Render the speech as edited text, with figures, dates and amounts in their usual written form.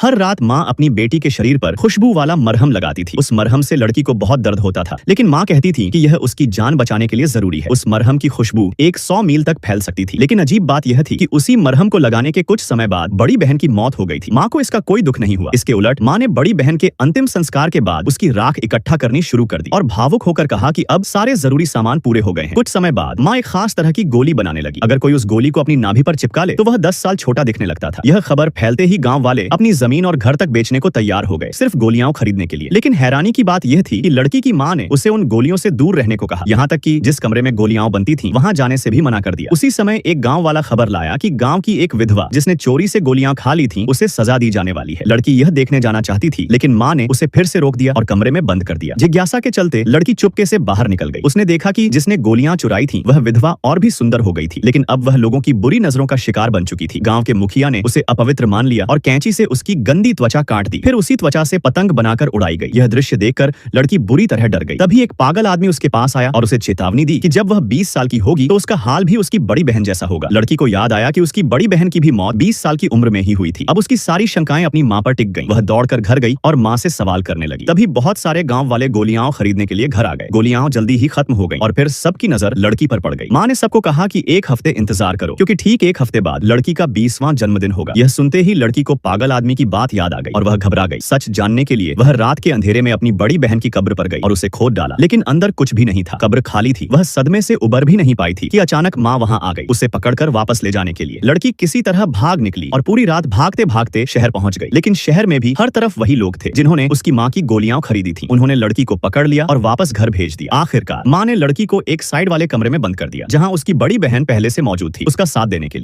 हर रात माँ अपनी बेटी के शरीर पर खुशबू वाला मरहम लगाती थी। उस मरहम से लड़की को बहुत दर्द होता था, लेकिन माँ कहती थी कि यह उसकी जान बचाने के लिए जरूरी है। उस मरहम की खुशबू 100 मील तक फैल सकती थी। लेकिन अजीब बात यह थी कि उसी मरहम को लगाने के कुछ समय बाद बड़ी बहन की मौत हो गई थी। माँ को इसका कोई दुख नहीं हुआ। इसके उलट माँ ने बड़ी बहन के अंतिम संस्कार के बाद उसकी राख इकट्ठा करनी शुरू कर दी और भावुक होकर कहा कि अब सारे जरूरी सामान पूरे हो गए हैं। कुछ समय बाद माँ एक खास तरह की गोली बनाने लगी। अगर कोई उस गोली को अपनी नाभि पर चिपका ले तो वह 10 साल छोटा दिखने लगता था। यह खबर फैलते ही गांव वाले अपनी जमीन और घर तक बेचने को तैयार हो गए, सिर्फ गोलियां खरीदने के लिए। लेकिन हैरानी की बात यह थी कि लड़की की माँ ने उसे उन गोलियों से दूर रहने को कहा, यहाँ तक कि जिस कमरे में गोलियां बनती थीं, वहां जाने से भी मना कर दिया। उसी समय एक गांव वाला खबर लाया कि गांव की एक विधवा जिसने चोरी से गोलियां खा ली थीं, उसे सजा दी जाने वाली है। लड़की यह देखने जाना चाहती थी, लेकिन माँ ने उसे फिर से रोक दिया और कमरे में बंद कर दिया। जिज्ञासा के चलते लड़की चुपके से बाहर निकल गई। उसने देखा कि जिसने गोलियां चुराई थी वह विधवा और भी सुंदर हो गई थी, लेकिन अब वह लोगों की बुरी नजरों का शिकार बन चुकी थी। गांव के मुखिया ने उसे अपवित्र मान लिया और कैंची से उसकी गंदी त्वचा काट दी, फिर उसी त्वचा से पतंग बनाकर उड़ाई गई। यह दृश्य देखकर लड़की बुरी तरह डर गई। तभी एक पागल आदमी उसके पास आया और उसे चेतावनी दी कि जब वह 20 साल की होगी तो उसका हाल भी उसकी बड़ी बहन जैसा होगा। लड़की को याद आया कि उसकी बड़ी बहन की भी मौत 20 साल की उम्र में ही हुई थी। अब उसकी सारी शंकाएं अपनी माँ पर टिक गईं। वह दौड़कर घर गई और माँ से सवाल करने लगी। तभी बहुत सारे गांव वाले गोलियां खरीदने के लिए घर आ गए। गोलियां जल्दी ही खत्म हो गईं और फिर सबकी नजर लड़की पर पड़ गई। माँ ने सबको कहा कि एक हफ्ते इंतजार करो, क्योंकि ठीक एक हफ्ते बाद लड़की का 20वां जन्मदिन होगा। यह सुनते ही लड़की को पागल आदमी की बात याद आ गई और वह घबरा गई। सच जानने के लिए वह रात के अंधेरे में अपनी बड़ी बहन की कब्र पर गई और उसे खोद डाला, लेकिन अंदर कुछ भी नहीं था। कब्र खाली थी। वह सदमे से उबर भी नहीं पाई थी कि अचानक माँ वहां आ गई, उसे पकड़कर वापस ले जाने के लिए। लड़की किसी तरह भाग निकली और पूरी रात भागते भागते शहर पहुंच गई। लेकिन शहर में भी हर तरफ वही लोग थे जिन्होंने उसकी माँ की गोलियां खरीदी थी। उन्होंने लड़की को पकड़ लिया और वापस घर भेज दिया। आखिरकार माँ ने लड़की को एक साइड वाले कमरे में बंद कर दिया, जहाँ उसकी बड़ी बहन पहले से मौजूद थी, उसका साथ देने के लिए।